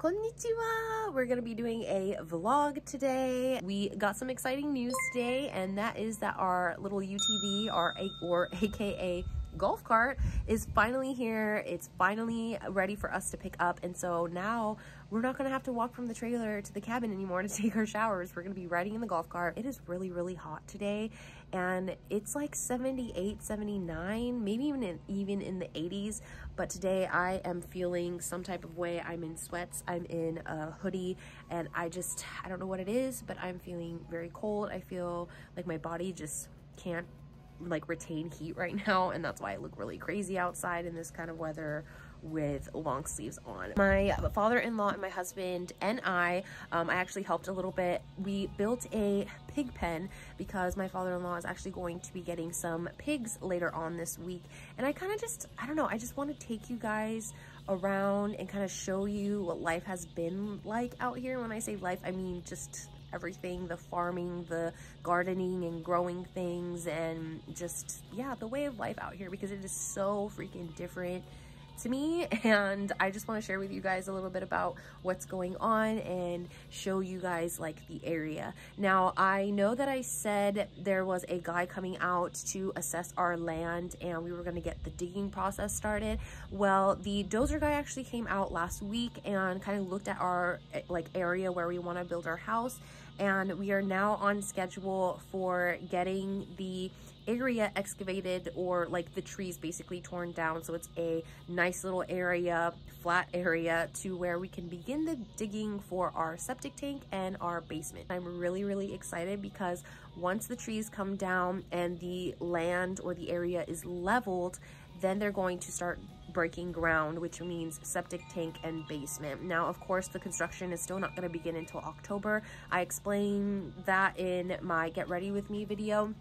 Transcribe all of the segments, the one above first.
Konnichiwa! We're gonna be doing a vlog today. We got some exciting news today, and that is that our little UTV, or AKA golf cart, is finally here. It's finally ready for us to pick up, and so now we're not gonna have to walk from the trailer to the cabin anymore to take our showers. We're gonna be riding in the golf cart. It is really, really hot today, and it's like 78, 79, maybe even in the 80s. But today I am feeling some type of way. I'm in sweats, I'm in a hoodie, and I don't know what it is, but I'm feeling very cold. I feel like my body just can't like retain heat right now, and that's why I look really crazy outside in this kind of weather with long sleeves on. My father-in-law and my husband and I actually helped a little bit. We built a pig pen because my father-in-law is actually going to be getting some pigs later on this week, and I don't know, I just want to take you guys around and kind of show you what life has been like out here. When I say life, I mean just everything, the farming, the gardening and growing things, and just, yeah, the way of life out here, because it is so freaking different to me. And I just want to share with you guys a little bit about what's going on and show you guys like the area. Now, I know that I said there was a guy coming out to assess our land and we were going to get the digging process started. Well, the dozer guy actually came out last week and kind of looked at our like area where we want to build our house, and we are now on schedule for getting the area excavated, or like the trees basically torn down, so it's a nice little area, flat area, to where we can begin the digging for our septic tank and our basement. I'm really, really excited because once the trees come down and the land or the area is leveled, then they're going to start breaking ground, which means septic tank and basement. Now, of course, the construction is still not going to begin until October. I explained that in my Get Ready With Me video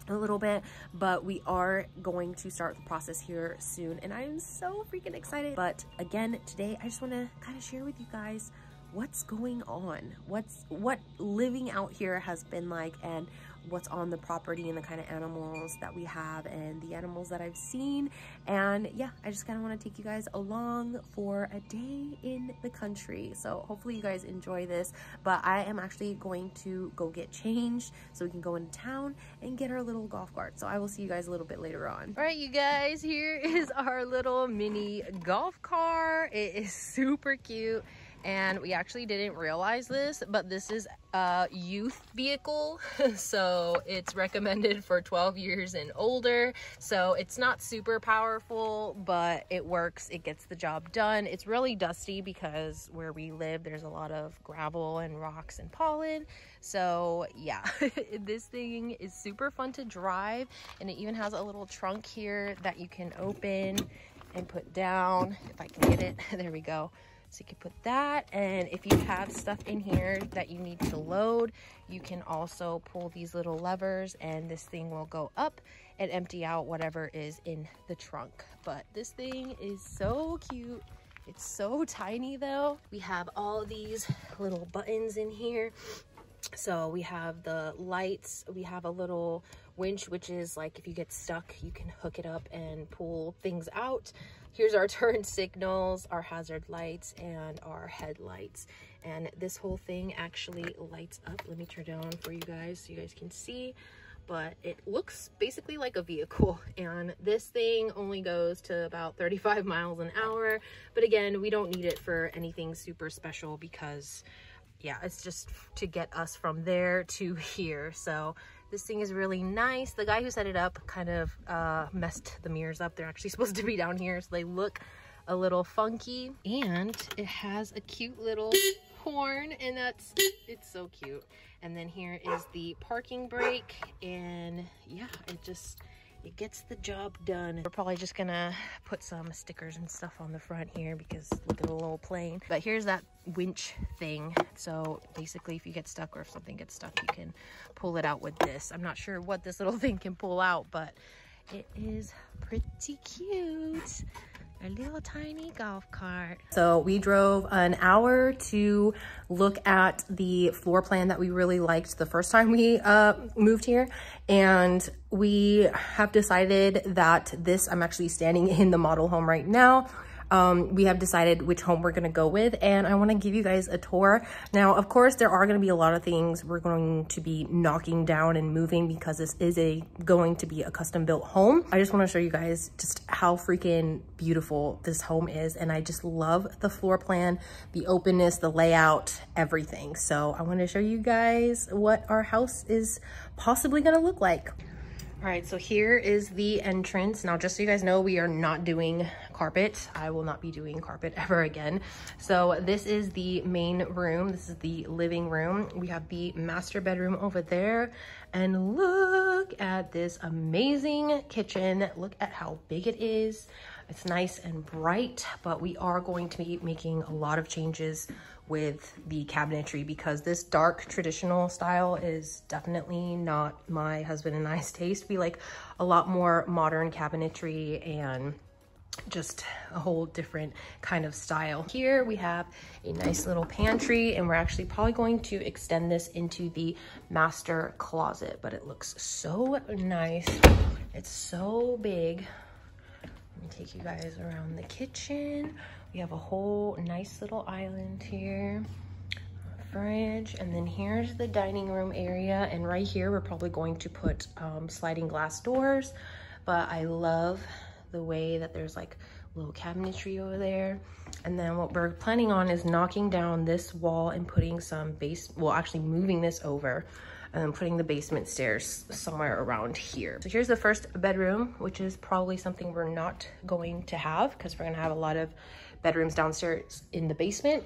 a little bit, but we are going to start the process here soon, and I'm so freaking excited. But again, today I just want to kind of share with you guys what's going on, what living out here has been like, and what's on the property, and the kind of animals that we have and the animals that I've seen. And yeah, I just kind of want to take you guys along for a day in the country. So hopefully you guys enjoy this, but I am actually going to go get changed so we can go into town and get our little golf cart. So I will see you guys a little bit later on. All right, you guys, here is our little mini golf cart. It is super cute. And we actually didn't realize this, but this is a youth vehicle. So it's recommended for 12 years and older. So it's not super powerful, but it works. It gets the job done. It's really dusty because where we live, there's a lot of gravel and rocks and pollen. So yeah, this thing is super fun to drive. And it even has a little trunk here that you can open and put down. If I can get it, there we go. So you can put that, and if you have stuff in here that you need to load, you can also pull these little levers and this thing will go up and empty out whatever is in the trunk. But this thing is so cute. It's so tiny though. We have all these little buttons in here. So we have the lights, we have a little winch, which is like if you get stuck, you can hook it up and pull things out. Here's our turn signals, our hazard lights, and our headlights. And this whole thing actually lights up. Let me turn it on for you guys so you guys can see. But it looks basically like a vehicle, and this thing only goes to about 35 miles an hour. But again, we don't need it for anything super special because yeah, it's just to get us from there to here. So this thing is really nice. The guy who set it up kind of messed the mirrors up. They're actually supposed to be down here, so they look a little funky. And it has a cute little horn, and it's so cute. And then here is the parking brake, and yeah, it gets the job done. We're probably just gonna put some stickers and stuff on the front here because look at the little plane. But here's that winch thing. So basically if you get stuck or if something gets stuck, you can pull it out with this. I'm not sure what this little thing can pull out, but it is pretty cute. A little tiny golf cart. So we drove an hour to look at the floor plan that we really liked the first time we moved here, and we have decided that I'm actually standing in the model home right now. we have decided which home we're gonna go with, and I wanna give you guys a tour. Now, of course, there are gonna be a lot of things we're going to be knocking down and moving because this is going to be a custom built home. I just wanna show you guys just how freaking beautiful this home is, and I just love the floor plan, the openness, the layout, everything. So I wanna show you guys what our house is possibly gonna look like. All right, so here is the entrance. Now, just so you guys know, we are not doing carpet. I will not be doing carpet ever again. So this is the main room. This is the living room. We have the master bedroom over there. And look at this amazing kitchen. Look at how big it is. It's nice and bright, but we are going to be making a lot of changes with the cabinetry because this dark traditional style is definitely not my husband and I's taste. We like a lot more modern cabinetry and just a whole different kind of style. Here we have a nice little pantry, and we're actually probably going to extend this into the master closet, but it looks so nice. It's so big. Let me take you guys around the kitchen. We have a whole nice little island here, fridge, and then here's the dining room area. And right here, we're probably going to put sliding glass doors, but I love the way that there's like little cabinetry over there. And then what we're planning on is knocking down this wall and putting some actually moving this over and then putting the basement stairs somewhere around here. So here's the first bedroom, which is probably something we're not going to have because we're gonna have a lot of bedrooms downstairs in the basement.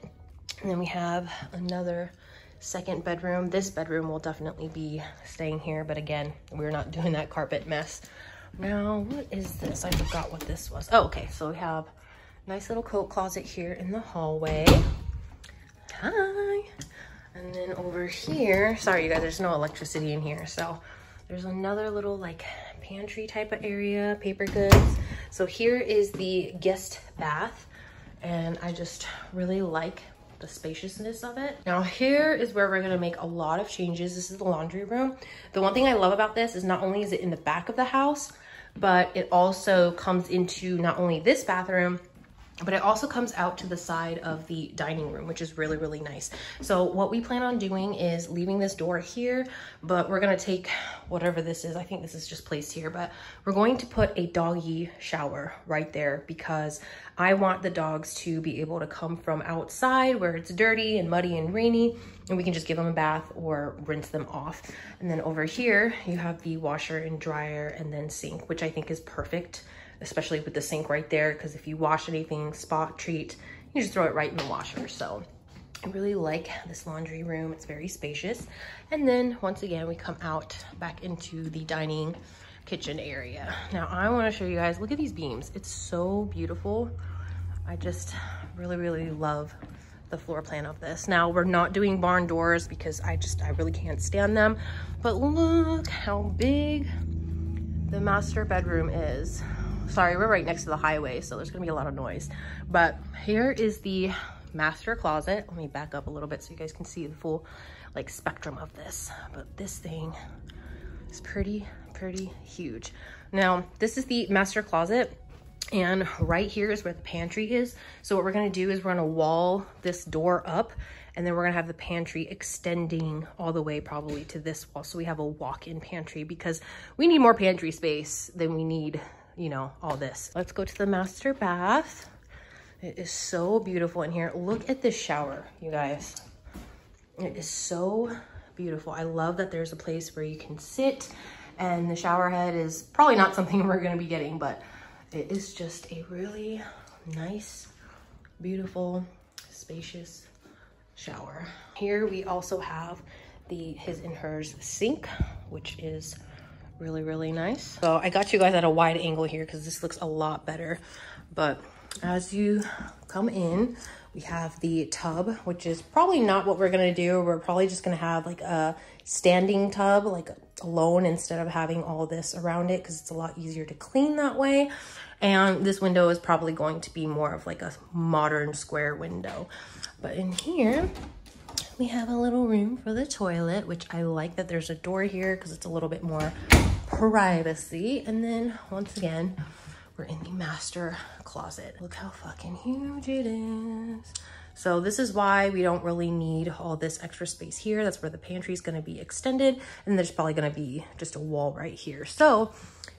And then we have another second bedroom. This bedroom will definitely be staying here, but again, we're not doing that carpet mess. Now, what is this? I forgot what this was. Oh, okay, so we have a nice little coat closet here in the hallway. Hi. And then over here, sorry you guys, there's no electricity in here. So there's another little like pantry type of area, paper goods. So here is the guest bath, and I just really like the spaciousness of it. Now here is where we're gonna make a lot of changes. This is the laundry room. The one thing I love about this is not only is it in the back of the house, but it also comes into not only this bathroom, but it also comes out to the side of the dining room, which is really, really nice. So what we plan on doing is leaving this door here, but we're gonna take whatever this is. I think this is just placed here, but we're going to put a doggy shower right there because I want the dogs to be able to come from outside where it's dirty and muddy and rainy, and we can just give them a bath or rinse them off. And then over here, you have the washer and dryer and then sink, which I think is perfect, especially with the sink right there, because if you wash anything, spot treat, you just throw it right in the washer. So I really like this laundry room. It's very spacious. And then once again, we come out back into the dining kitchen area. Now I want to show you guys, look at these beams. It's so beautiful. I just really, really love the floor plan of this. Now we're not doing barn doors because I really can't stand them, but look how big the master bedroom is. Sorry, we're right next to the highway, so there's gonna be a lot of noise. But here is the master closet. Let me back up a little bit so you guys can see the full like spectrum of this. But this thing is pretty huge. Now, this is the master closet, and right here is where the pantry is. So what we're gonna do is we're gonna wall this door up, and then we're gonna have the pantry extending all the way probably to this wall. So we have a walk-in pantry because we need more pantry space than we need, you know, all this. Let's go to the master bath. It is so beautiful in here. Look at this shower, you guys. It is so beautiful. I love that there's a place where you can sit, and the shower head is probably not something we're gonna be getting, but it is just a really nice, beautiful, spacious shower. Here we also have the his and hers sink, which is really nice. So I got you guys at a wide angle here because this looks a lot better. But as you come in, we have the tub, which is probably not what we're gonna do. We're probably just gonna have like a standing tub, like alone, instead of having all this around it, because it's a lot easier to clean that way. And this window is probably going to be more of like a modern square window. But in here, we have a little room for the toilet, which I like that there's a door here because it's a little bit more privacy. And then once again, we're in the master closet. Look how fucking huge it is. So this is why we don't really need all this extra space here. That's where the pantry is going to be extended. And there's probably going to be just a wall right here. So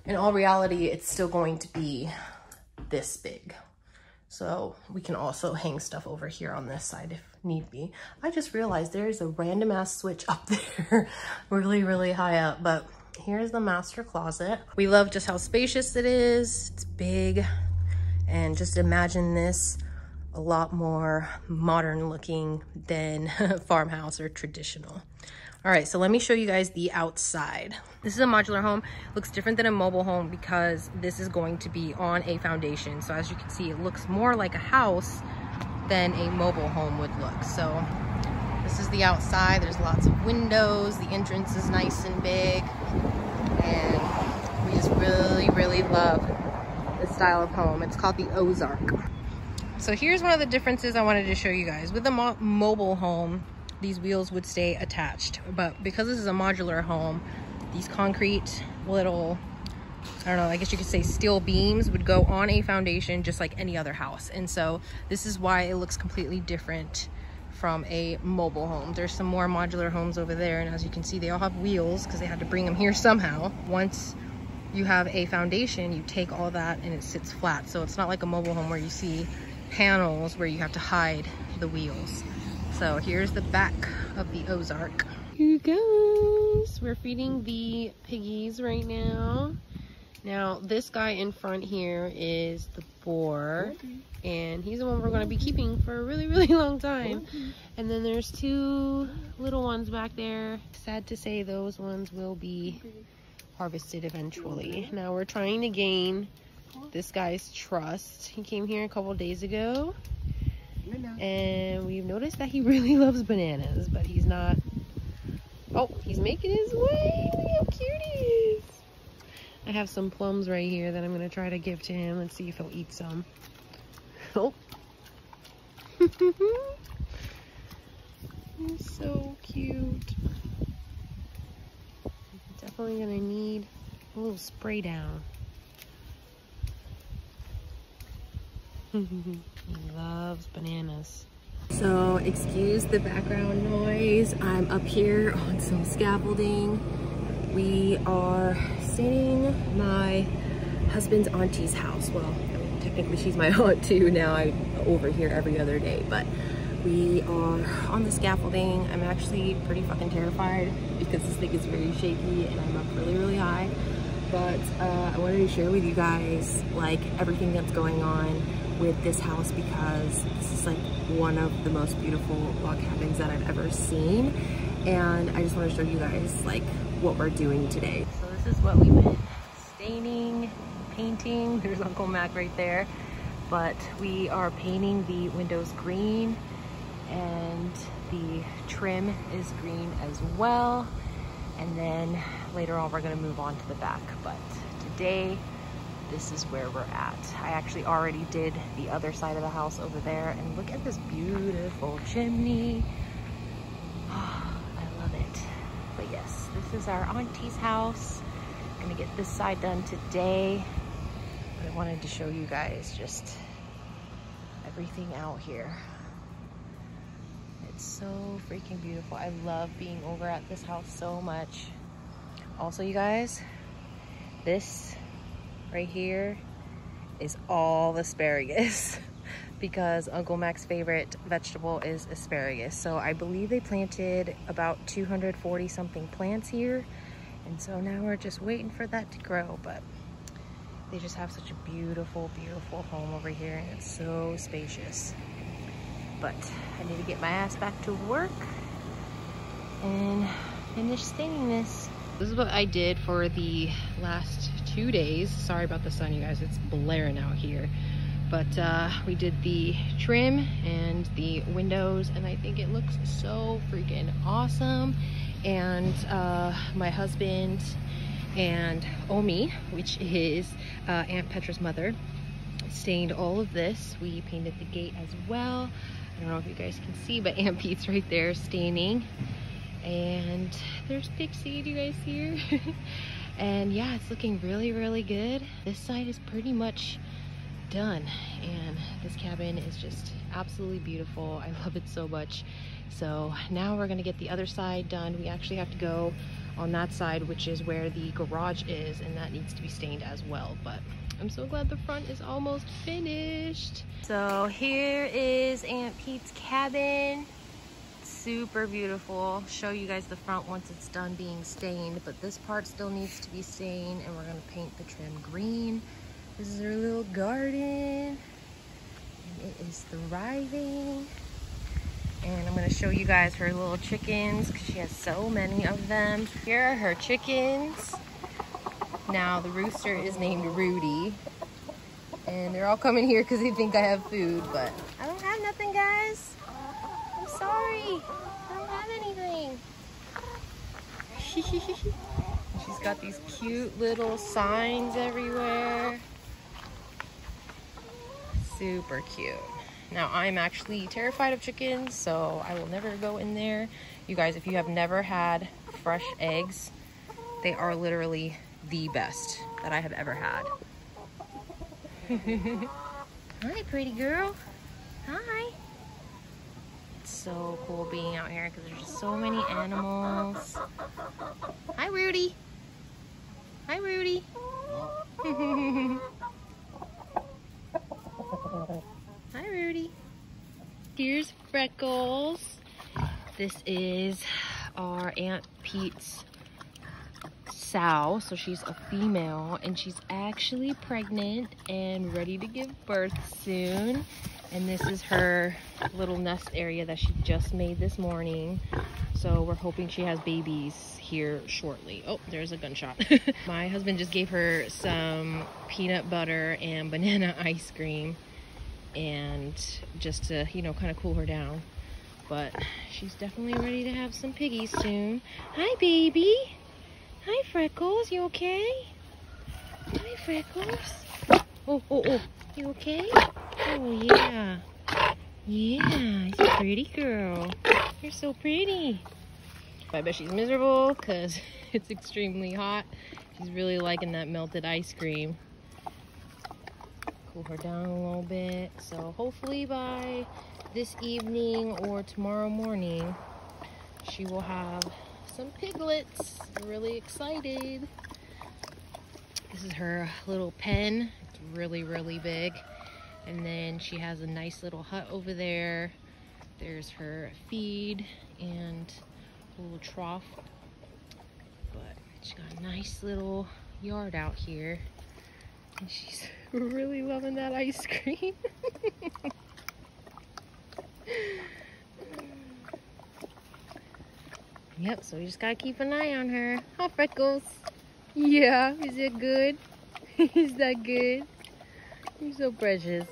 in all reality, it's still going to be this big. So we can also hang stuff over here on this side if need be. I just realized there is a random ass switch up there really, really high up. But here's the master closet. We love just how spacious it is. It's big. And just imagine this a lot more modern looking than farmhouse or traditional. All right, so let me show you guys the outside. This is a modular home. Looks different than a mobile home because this is going to be on a foundation. So as you can see, it looks more like a house than a mobile home would look. So this is the outside. There's lots of windows. The entrance is nice and big. And we just really, really love this style of home. It's called the Ozark. So here's one of the differences I wanted to show you guys. With a mobile home, these wheels would stay attached. But because this is a modular home, these concrete little, I don't know, I guess you could say steel beams would go on a foundation just like any other house. And so this is why it looks completely different from a mobile home. There's some more modular homes over there. And as you can see, they all have wheels because they had to bring them here somehow. Once you have a foundation, you take all that and it sits flat. So it's not like a mobile home where you see panels where you have to hide the wheels. So here's the back of the Ozark. Here goes. We're feeding the piggies right now. Now this guy in front here is the boar, and he's the one we're going to be keeping for a really, really long time. And then there's two little ones back there. Sad to say, those ones will be harvested eventually. Now we're trying to gain this guy's trust. He came here a couple days ago, and we've noticed that he really loves bananas, but he's not. Oh, he's making his way. Look how cute he is. I have some plums right here that I'm going to try to give to him. Let's see if he'll eat some. Oh. He's so cute. Definitely going to need a little spray down. He loves bananas. So excuse the background noise. I'm up here on some scaffolding. We are staying my husband's auntie's house. Well, technically she's my aunt too. Now I'm over here every other day, but we are on the scaffolding. I'm actually pretty fucking terrified because this thing is very shaky and I'm up really, really high. But I wanted to share with you guys like everything that's going on with this house, because this is like one of the most beautiful log cabins that I've ever seen, and I just want to show you guys like what we're doing today. So this is what we've been staining, painting. There's Uncle Mac right there, but we are painting the windows green and the trim is green as well, and then later on we're going to move on to the back. But today this is where we're at. I actually already did the other side of the house over there, and look at this beautiful chimney. Oh, I love it. But yes, this is our auntie's house. I'm gonna get this side done today, but I wanted to show you guys just everything out here. It's so freaking beautiful. I love being over at this house so much. Also, you guys, this right here is all asparagus because Uncle Mac's favorite vegetable is asparagus. So I believe they planted about 240 something plants here, and so now we're just waiting for that to grow. But they just have such a beautiful, beautiful home over here, and it's so spacious. But I need to get my ass back to work and finish staining this. This is what I did for the last 2 days. Sorry about the sun, you guys. It's blaring out here. But we did the trim and the windows, and I think it looks so freaking awesome. And my husband and Omi, which is Aunt Petra's mother, stained all of this. We painted the gate as well. I don't know if you guys can see, but Aunt Pete's right there staining. And there's Pixie, do you guys see her? And yeah, it's looking really, really good. This side is pretty much done, and this cabin is just absolutely beautiful. I love it so much. So now we're gonna get the other side done. We actually have to go on that side, which is where the garage is, and that needs to be stained as well. But I'm so glad the front is almost finished. So here is Aunt Pete's cabin. Super beautiful. I'll show you guys the front once it's done being stained, but this part still needs to be stained, and we're gonna paint the trim green. This is her little garden, and it is thriving. And I'm gonna show you guys her little chickens because she has so many of them. Here are her chickens. Now the rooster is named Rudy, and they're all coming here because they think I have food, but I don't have nothing, guys. I'm sorry, I don't have anything. She's got these cute little signs everywhere. Super cute. Now I'm actually terrified of chickens, so I will never go in there. You guys, if you have never had fresh eggs, they are literally the best that I have ever had. Hi, pretty girl. Hi. It's so cool being out here because there's just so many animals. Hi, Rudy. Hi, Rudy. Hi, Rudy. Here's Freckles. This is our Aunt Pete's sow. So she's a female, and she's actually pregnant and ready to give birth soon. And this is her little nest area that she just made this morning. So we're hoping she has babies here shortly. Oh, there's a gunshot. My husband just gave her some peanut butter and banana ice cream, and just to, you know, kind of cool her down. But she's definitely ready to have some piggies soon. Hi, baby. Hi, Freckles. You okay? Hi, Freckles. Oh, oh, oh. You okay? Oh, yeah. Yeah, she's a pretty girl. You're so pretty. I bet she's miserable because it's extremely hot. She's really liking that melted ice cream. Cool her down a little bit. So hopefully by this evening or tomorrow morning, she will have some piglets. I'm really excited. This is her little pen. It's really, really big. And then she has a nice little hut over there. There's her feed and a little trough. But she's got a nice little yard out here. And she's really loving that ice cream. Yep, so we just gotta keep an eye on her. Hi, Freckles. Yeah, is it good? Is that good? You're so precious.